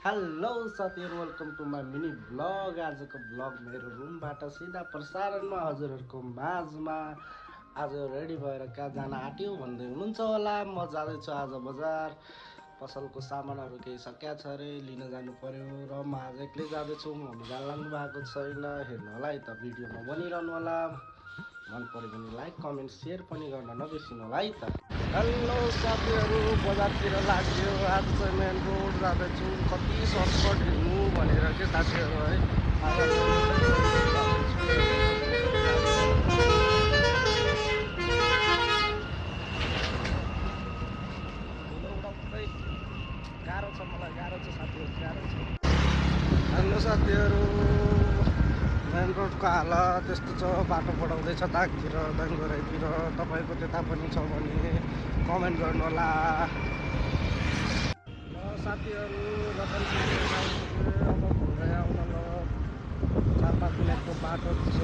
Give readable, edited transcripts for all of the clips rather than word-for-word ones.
Hello साथीहरु, welcome to my mini blog. आजको blog मेरो रुमबाट सिधा प्रसारणमा हजुरहरूको माझमा। आज रेडी भएर कहाँ जान आँट्यो भन्दै हुनुहुन्छ होला। म जाँदैछु आज बजार। पसलको सामानहरू केही सकिया छ अरे, लिन जानु पर्यो र म आज एक्लै जाँदैछु। मम्मी जान लाग्नु भएको छैन। हेर्नु होला है त, भिडियोमा बनिरहनु होला। मन पर्यो भने लाइक कमेन्ट सेयर पनि गर्न नबिर्सिनु होला है त। हेलो साथीहरू, बजारतिर लाग्यो। आज चाहिँ मेन रोड जाँदैछु। कति सर्टकट हिँड्नु भनेर के साथीहरू है। गाह्रो छ, मलाई गाह्रो छ साथीहरू, गाह्रो छ। हेलो साथीहरू, मेन रोडको हालत यस्तो छ। बाटो बढाउँदैछ दागतिर, दाङगराइतिर। तपाईँको त्यता पनि छ भने कमेन्ट गर्नु होला। साथीहरू, अब घुम्दै आउन ल 4-5 मिनटको बाटो छ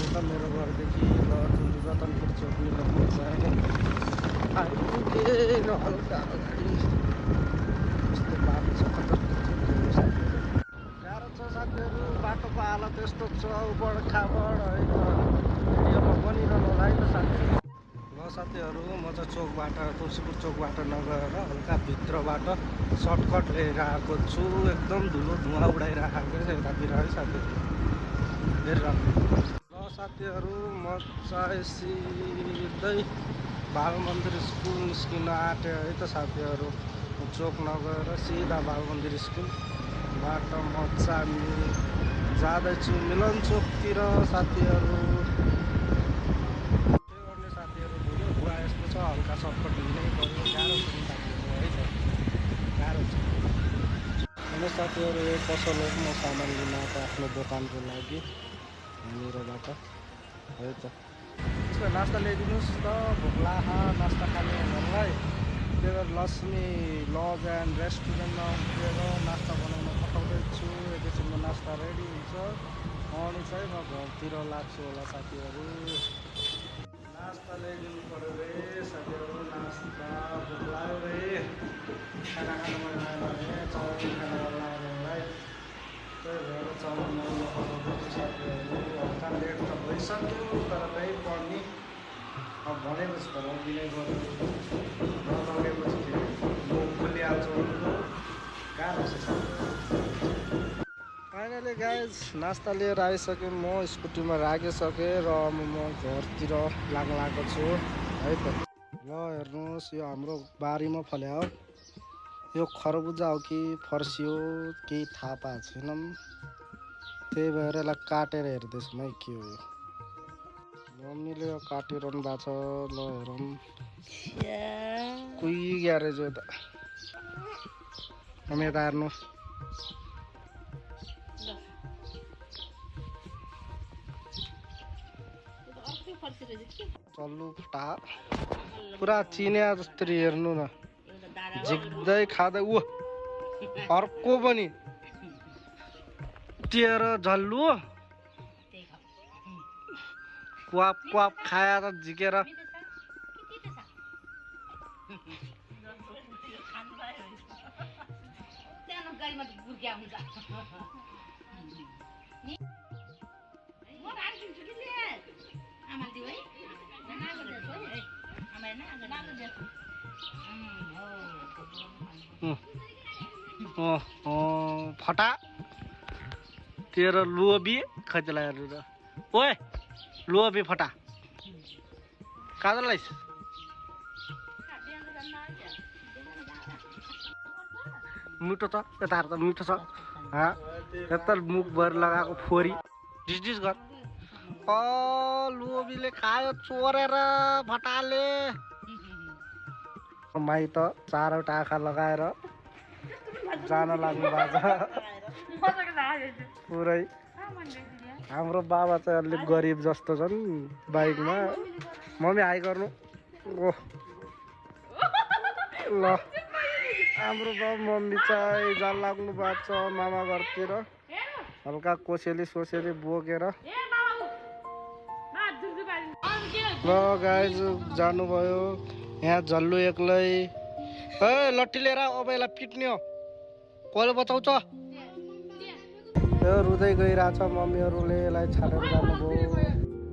उता मेरो घरदेखि। ल रतनपुर चोक निकाल्नु चाहिँ आइपुगे र हल्का अगाडि। यस्तो बाटो छ, गाह्रो छ साथीहरू। बाटोको हालत यस्तो छ, उबड खाबड है त। भिडियोमा बनिरहनु होला है त साथीहरू। ल साथीहरू, म चाहिँ चोकबाट, तुलसीपुर चोकबाट नगएर हल्का भित्रबाट सर्टकट लिएर आएको छु। एकदम धुलो धुवा उडाइरहेको छ यतातिर है साथीहरू, हेरिराख्नु। ल साथीहरू, म चाहिँ सिधै बाल मन्दिर स्कुल निस्किन आँट्यो है त साथीहरू। चोक नगएर सिधा बाल मन्दिर स्कुलबाट म चाहिँ जाँदैछु मिलन चोकतिर साथीहरू। के गर्ने साथीहरू, धुलो धुवा यस्तो छ, हल्का सर्टकट हिँड्नै पर्यो। गाह्रो छ नि साथीहरू है त, गाह्रो छ। अनि साथीहरू, यो पसल हो, म सामान लिन आएको आफ्नो दोकानको लागि मेरोबाट है त। यसको नास्ता ल्याइदिनुहोस् त, भोक लाग्यो नास्ता खाने भनेरलाई। त्यही भएर लक्ष्मी लज एन्ड रेस्टुरेन्टमा उठेर नास्ता बनाउन पठाउँदैछु। एकैछिनमा नास्ता रेडी हुन्छ अनि चाहिँ म घरतिर लाग्छु होला साथीहरू। नास्ता ल्याइदिनु पऱ्यो रे साथीहरू, नास्ता भोक लाग्यो रे। खाना खानु मन लाग्यो भने चाउमिन खाना मन लाग्यो मलाई। त्यही भएर चाउमिन बनाउन पठाउँदैछु साथीहरू। हल्का लेट त भइसक्यो, तर त्यही पनि अब भनेपछि त लगिनै गऱ्यो। नलगेपछि फेरि मुख खुलिहाल्छ उनको। गाह्रो छ साथीहरू। फाइनली गाइज, नास्ता लिएर आइसकेँ। म स्कुटीमा राखिसकेँ र अब म घरतिर लाग्नु छु है त। ल हेर्नुहोस्, यो हाम्रो बारीमा फल्यो। यो खरबुजा हो कि फर्सी हो केही थाहा पाएको छैनौँ। त्यही भएर यसलाई काटेर हेर्दैछौँ है के हो यो। मम्मीले यो काटिरहनु भएको छ। ल हेरौँ, कुही ग्यारेज हो त। मम्मी यता हेर्नु। चल्लु फटा पुरा चिन्या जस्तरी, हेर्नु न, झिक्दै खाँदै। ऊ अर्को पनि टेर झल्लु क्वाप क्वाप खाया त झिकेर। फटा तेरो लोभी खैतला हेर्नु त। ओए लोभी फटा काजलाई मिठो छ, यता त मिठो छ। यता मुखभर लगाएको फोरी डिस गर। लोभीले खायो चोरेर फटाले। माई त 4वटा आँखा लगाएर जान लाग्नु भएको छ पुरै। हाम्रो बाबा चाहिँ अलिक गरिब जस्तो छन् बाइकमा। मम्मी हाई गर्नु। ओह ल, हाम्रो बाबा मम्मी चाहिँ जान लाग्नु भएको छ मामा घरतिर। हल्का कोसेली सोसेली बोकेर। ल गाइज जानुभयो। यहाँ झल्लु एक्लै। लट्ठी लिएर अब यसलाई पिट्ने हो। कसले बचाउँछ यो रुँदै गइरहेछ मम्मीहरूले यसलाई छाडेर जानुभयो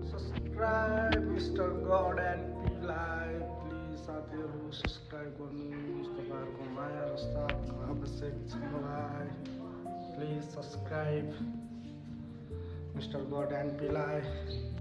सब्सक्राइब मिस्टर गड एन्ड पीलाई प्लिज साथीहरू सब्सक्राइब गर्नुहोस् तपाईँहरूको माया र साथ आवश्यक छ मलाई please subscribe mister God and पीलाई